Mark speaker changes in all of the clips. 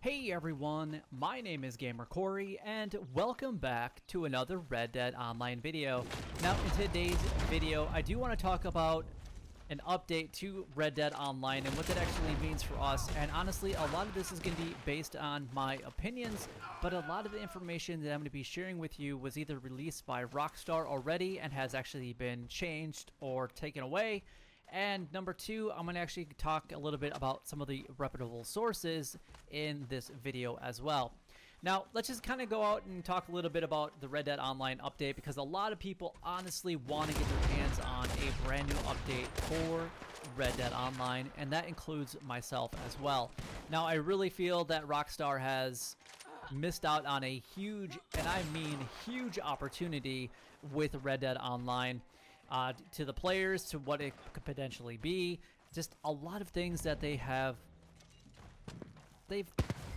Speaker 1: Hey everyone, my name is Gamer Corey, and welcome back to another Red Dead Online video. Now in today's video, I do want to talk about an update to Red Dead Online and what that actually means for us. And honestly, a lot of this is going to be based on my opinions, but a lot of the information that I'm going to be sharing with you was either released by Rockstar already and has actually been changed or taken away. And number two, I'm going to actually talk a little bit about some of the reputable sources in this video as well. Now, let's just kind of go out and talk a little bit about the Red Dead Online update, because a lot of people honestly want to get their hands on a brand new update for Red Dead Online, and that includes myself as well. Now, I really feel that Rockstar has missed out on a huge, and I mean huge, opportunity with Red Dead Online. To the players, to what it could potentially be, just a lot of things that they've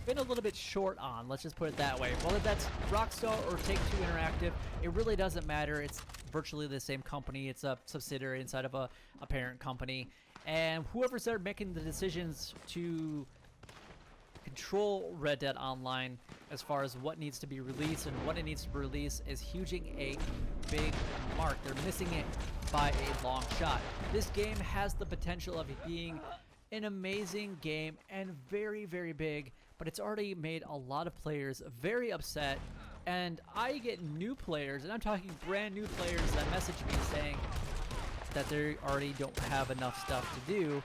Speaker 1: been a little bit short on, let's just put it that way. Whether that's Rockstar or Take-Two Interactive, it really doesn't matter. It's virtually the same company. It's a subsidiary inside of a parent company, and whoever's there making the decisions to control Red Dead Online as far as what needs to be released and what it needs to be released is huging a big mark. They're missing it by a long shot. This game has the potential of being an amazing game and very, very big, but it's already made a lot of players very upset. And I get new players, and I'm talking brand new players, that message me saying that they already don't have enough stuff to do,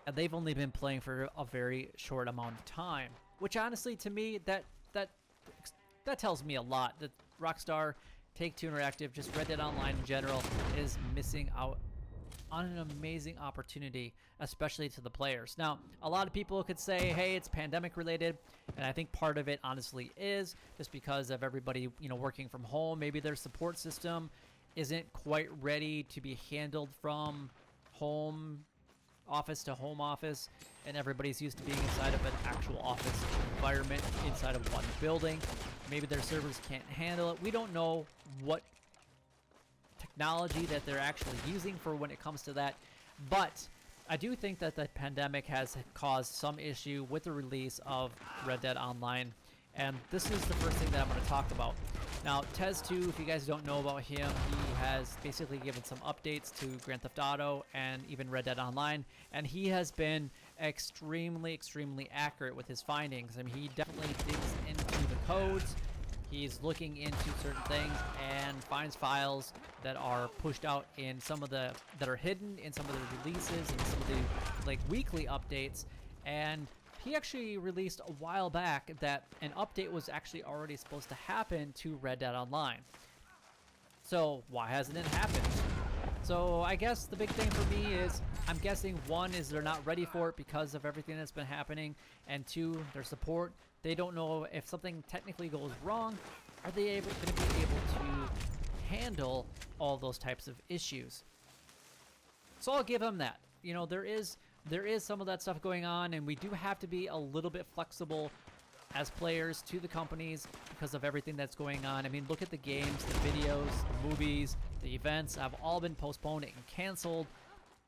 Speaker 1: and they've only been playing for a very short amount of time. Which honestly, to me, that tells me a lot. That Rockstar, Take-Two Interactive, just Red Dead Online in general, is missing out on an amazing opportunity, especially to the players. Now, a lot of people could say, hey, it's pandemic related, and I think part of it honestly is just because of everybody, working from home. Maybe their support system isn't quite ready to be handled from home office to home office, and everybody's used to being inside of an actual office environment inside of one building. Maybe their servers can't handle it. We don't know what technology that they're actually using for when it comes to that, but I do think that the pandemic has caused some issue with the release of Red Dead Online, and this is the first thing that I'm going to talk about. Now, Tez2, if you guys don't know about him, he has basically given some updates to Grand Theft Auto and even Red Dead Online, and he has been extremely, extremely accurate with his findings. I mean, he definitely digs into the codes. He's looking into certain things and finds files that are pushed out in some of the, that are hidden in some of the releases and some of the weekly updates. And he actually released a while back that an update was actually already supposed to happen to Red Dead Online. So why hasn't it happened? So I guess the big thing for me is, I'm guessing one is they're not ready for it because of everything that's been happening, and two, their support, they don't know if something technically goes wrong, are they going to be able to handle all those types of issues? So I'll give them that. There is some of that stuff going on, and we do have to be a little bit flexible as players to the companies because of everything that's going on. I mean, look at the games, the videos, the movies, the events have all been postponed and canceled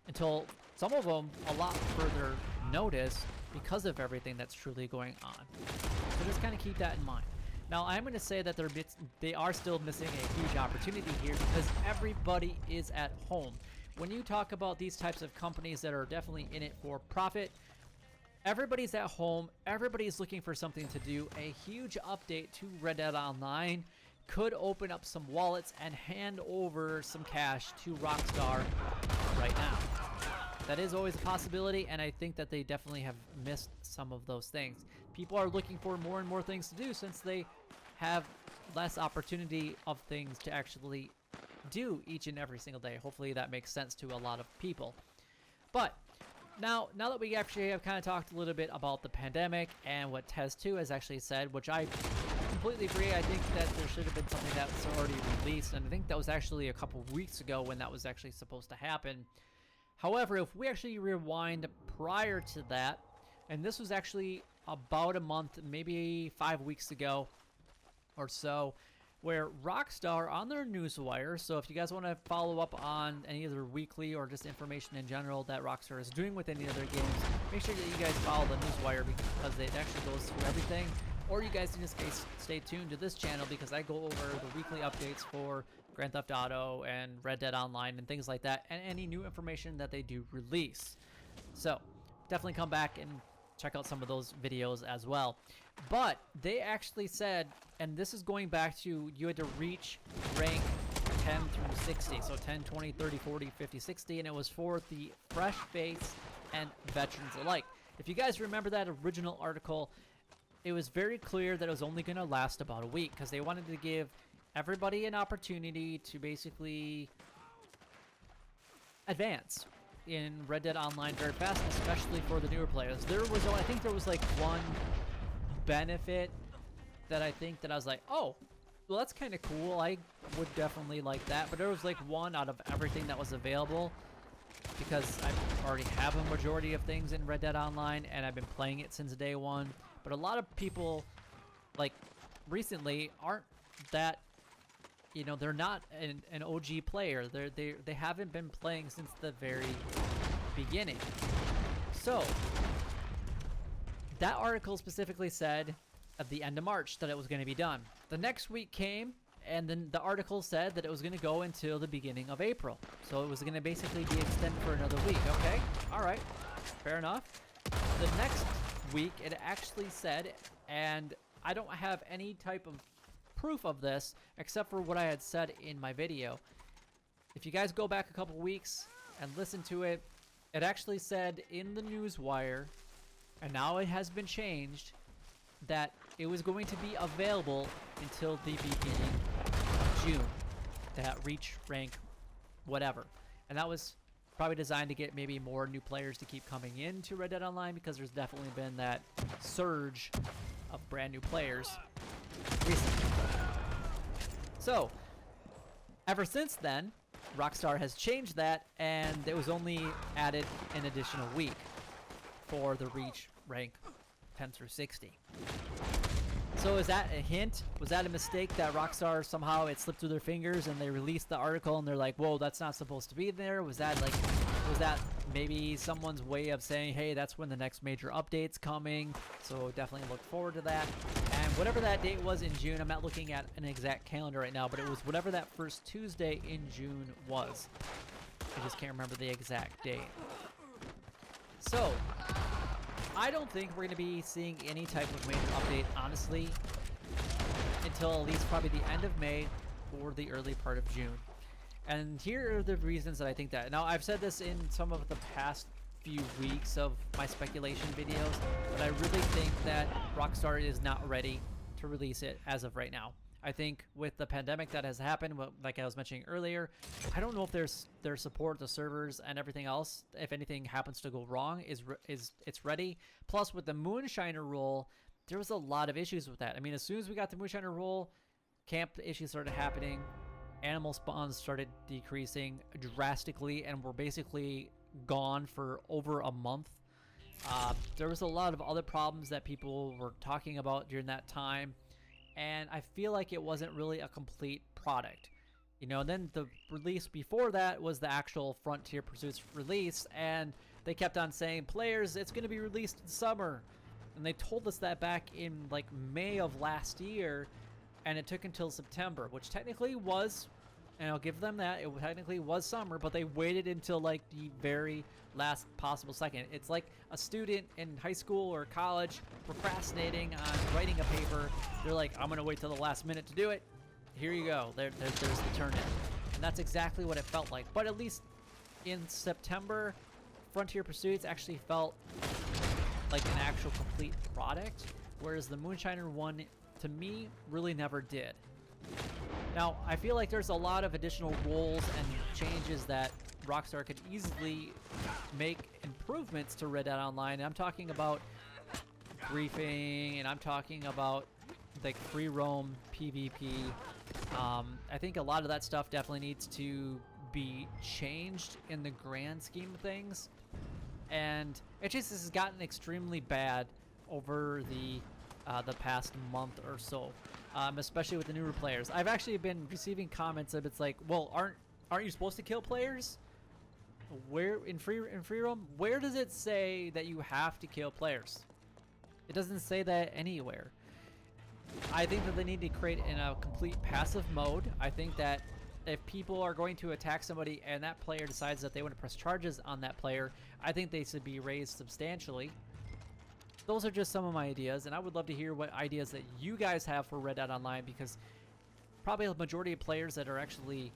Speaker 1: until some of them a lot further notice because of everything that's truly going on. So just kind of keep that in mind. Now, I'm going to say that they are still missing a huge opportunity here because everybody is at home. When you talk about these types of companies that are definitely in it for profit, everybody's at home, everybody's looking for something to do. A huge update to Red Dead Online could open up some wallets and hand over some cash to Rockstar right now. That is always a possibility, and I think that they definitely have missed some of those things. People are looking for more and more things to do since they have less opportunity of things to actually do each and every single day. Hopefully that makes sense to a lot of people. But now that we actually have kind of talked a little bit about the pandemic and what Tez2 has actually said, which I completely agree. I think that there should have been something that was already released, and I think that was actually a couple weeks ago when that was actually supposed to happen. However, if we actually rewind prior to that, and this was actually about a month, maybe 5 weeks ago or so, where Rockstar on their newswire, so if you guys want to follow up on any of their weekly or just information in general that Rockstar is doing with any of their games, make sure that you guys follow the newswire because it actually goes through everything. Or you guys can just stay tuned to this channel because I go over the weekly updates for Grand Theft Auto and Red Dead Online and things like that, and any new information that they do release. So definitely come back and check out some of those videos as well. But they actually said, and this is going back to, you had to reach rank 10 through 60, so 10, 20, 30, 40, 50, 60, and it was for the fresh face and veterans alike. If you guys remember that original article, it was very clear that it was only going to last about a week because they wanted to give everybody an opportunity to basically advance in Red Dead Online very fast, especially for the newer players. There was, I think there was like one benefit that I was like, oh, well, that's kind of cool. I would definitely like that. But there was like one out of everything that was available because I already have a majority of things in Red Dead Online and I've been playing it since day one. But a lot of people, like, recently aren't that, you know, they're not an OG player. They haven't been playing since the very beginning. So that article specifically said at the end of March that it was going to be done. The next week came, and then the article said that it was going to go until the beginning of April. So it was going to basically be extended for another week. Okay, all right, fair enough. The next week, it actually said, and I don't have any type of proof of this except for what I had said in my video. If you guys go back a couple weeks and listen to it, it actually said in the newswire, and now it has been changed, that it was going to be available until the beginning of June, that reach rank whatever. And that was probably designed to get maybe more new players to keep coming into Red Dead Online because there's definitely been that surge of brand new players recently. So, ever since then, Rockstar has changed that, and it was only added an additional week for the reach rank 10 through 60. So is that a hint? Was that a mistake that Rockstar somehow it slipped through their fingers and they released the article and they're like, whoa, that's not supposed to be there? Was that maybe someone's way of saying, hey, that's when the next major update's coming, so definitely look forward to that. And whatever that date was in June, I'm not looking at an exact calendar right now, but it was whatever that first Tuesday in June was. I just can't remember the exact date. So I don't think we're going to be seeing any type of major update, honestly, until at least probably the end of May or the early part of June. And here are the reasons that I think that. Now, I've said this in some of the past few weeks of my speculation videos, but I really think that Rockstar is not ready to release it as of right now. I think with the pandemic that has happened, like I was mentioning earlier, I don't know if their support, the servers, and everything else, if anything happens to go wrong, it's ready. Plus, with the Moonshiner rule, there was a lot of issues with that. I mean, as soon as we got the Moonshiner rule, camp issues started happening, animal spawns started decreasing drastically, and were basically gone for over a month. There was a lot of other problems that people were talking about during that time. And I feel like it wasn't really a complete product. You know, and then the release before that was the actual Frontier Pursuits release, and they kept on saying, players, it's going to be released in summer. And they told us that back in like May of last year, and it took until September, which technically was, and I'll give them that, it technically was summer, but they waited until like the very last possible second. It's like a student in high school or college procrastinating on writing a paper. They're like, I'm going to wait till the last minute to do it. Here you go. There's the turn-in. And that's exactly what it felt like. But at least in September, Frontier Pursuits actually felt like an actual complete product, whereas the Moonshiner one, to me, really never did. Now, I feel like there's a lot of additional roles and changes that Rockstar could easily make improvements to Red Dead Online. And I'm talking about briefing, and I'm talking about like free roam PvP. I think a lot of that stuff definitely needs to be changed in the grand scheme of things. And it just has gotten extremely bad over the the past month or so, especially with the newer players. I've actually been receiving comments that it's like, well, aren't you supposed to kill players? Where in free roam? Where does it say that you have to kill players? It doesn't say that anywhere. I think that they need to create in a complete passive mode. I think that if people are going to attack somebody and that player decides that they want to press charges on that player, I think they should be raised substantially. Those are just some of my ideas, and I would love to hear what ideas that you guys have for Red Dead Online, because probably the majority of players that are actually,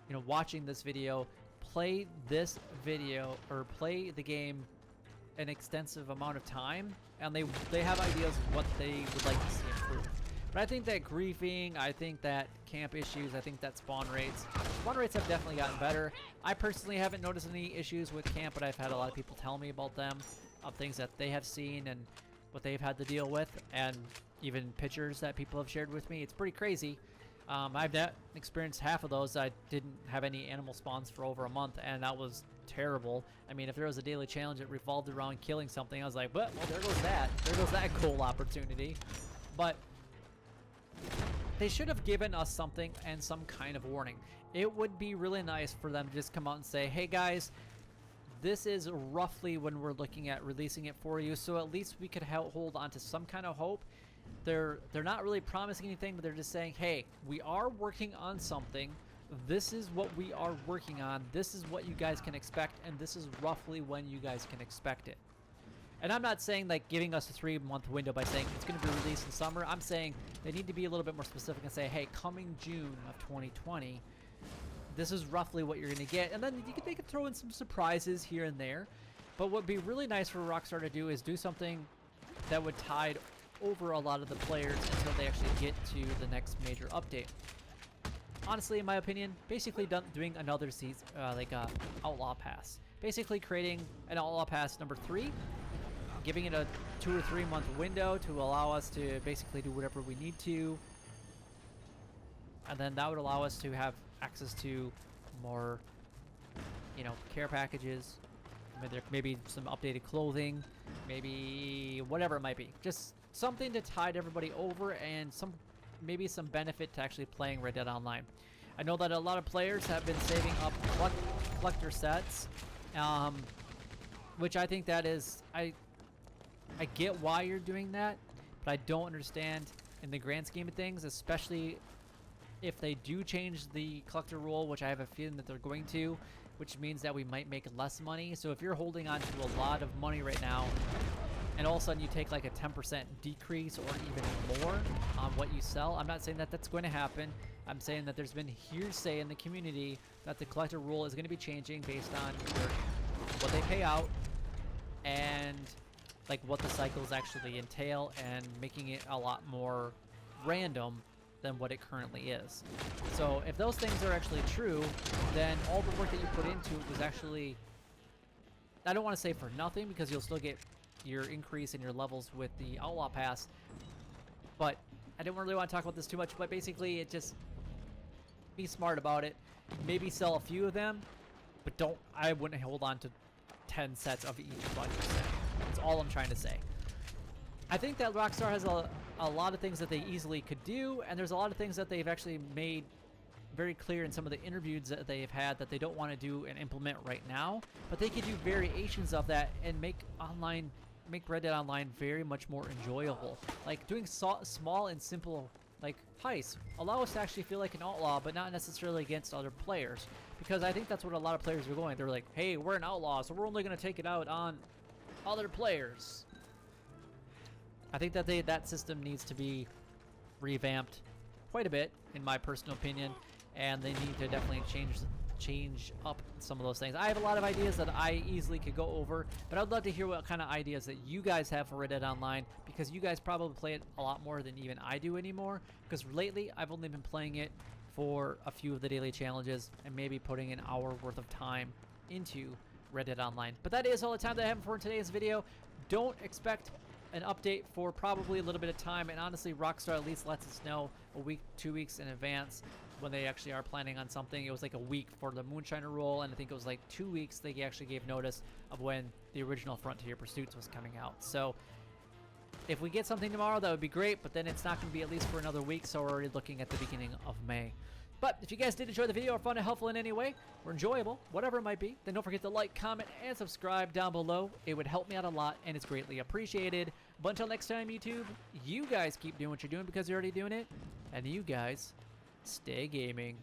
Speaker 1: you know, watching this video play this video or play the game an extensive amount of time, and they have ideas of what they would like to see improved. But I think that griefing, I think that camp issues, I think that spawn rates have definitely gotten better. I personally haven't noticed any issues with camp, but I've had a lot of people tell me about them, of things that they have seen and what they've had to deal with, and even pictures that people have shared with me. It's pretty crazy. I've not experienced half of those. I didn't have any animal spawns for over a month, and that was terrible. I mean, if there was a daily challenge that revolved around killing something, I was like, well, there goes that. There goes that cool opportunity. But they should have given us something and some kind of warning. It would be really nice for them to just come out and say, hey guys, this is roughly when we're looking at releasing it for you, so at least we could hold on to some kind of hope. They're not really promising anything, but they're just saying, hey, we are working on something. This is what we are working on. This is what you guys can expect, and this is roughly when you guys can expect it. And I'm not saying like giving us a 3-month window by saying it's going to be released in summer. I'm saying they need to be a little bit more specific and say, hey, coming June of 2020, this is roughly what you're going to get. And then they could throw in some surprises here and there. But what would be really nice for Rockstar to do is do something that would tide over a lot of the players until they actually get to the next major update. Honestly, in my opinion, basically doing another season, like a Outlaw Pass. Basically creating an Outlaw Pass number 3, giving it a 2 or 3 month window to allow us to basically do whatever we need to. And then that would allow us to have access to more, you know, care packages. Maybe some updated clothing, maybe whatever it might be. Just something to tide everybody over, and maybe some benefit to actually playing Red Dead Online. I know that a lot of players have been saving up collector sets, which I think that is, I get why you're doing that, but I don't understand in the grand scheme of things, especially if they do change the collector rule, which I have a feeling that they're going to, which means that we might make less money. So if you're holding on to a lot of money right now, and all of a sudden you take like a 10% decrease or even more on what you sell, I'm not saying that that's going to happen. I'm saying that there's been hearsay in the community that the collector rule is going to be changing based on what they pay out and like what the cycles actually entail, and making it a lot more random than what it currently is. So if those things are actually true, then all the work that you put into it was actually, I don't want to say for nothing, because you'll still get your increase in your levels with the Outlaw Pass, but I didn't really want to talk about this too much. But basically, it just, be smart about it. Maybe sell a few of them, but I wouldn't hold on to 10 sets of each budget set. That's all I'm trying to say. I think that Rockstar has a lot of things that they easily could do, and there's a lot of things that they've actually made very clear in some of the interviews that they've had that they don't want to do and implement right now, but they could do variations of that and make Red Dead Online very much more enjoyable. Like doing small and simple like heists allow us to actually feel like an outlaw, but not necessarily against other players, because I think that's what a lot of players are going. They're like, hey, we're an outlaw, so we're only going to take it out on other players. I think that that system needs to be revamped quite a bit, in my personal opinion, and they need to definitely change up some of those things. I have a lot of ideas that I easily could go over, but I'd love to hear what kind of ideas that you guys have for Red Dead Online, because you guys probably play it a lot more than even I do anymore, because lately I've only been playing it for a few of the daily challenges and maybe putting an hour worth of time into Red Dead Online. But that is all the time that I have for today's video. Don't expect an update for probably a little bit of time, and honestly Rockstar at least lets us know a week, 2 weeks in advance when they actually are planning on something. It was like a week for the Moonshiner role, and I think it was like 2 weeks they actually gave notice of when the original Frontier Pursuits was coming out. So If we get something tomorrow, that would be great, but then it's not going to be at least for another week, so we're already looking at the beginning of May. But if you guys did enjoy the video or found it helpful in any way, or enjoyable, whatever it might be, then don't forget to like, comment, and subscribe down below. It would help me out a lot, and it's greatly appreciated. But until next time, YouTube, you guys keep doing what you're doing because you're already doing it, and you guys stay gaming.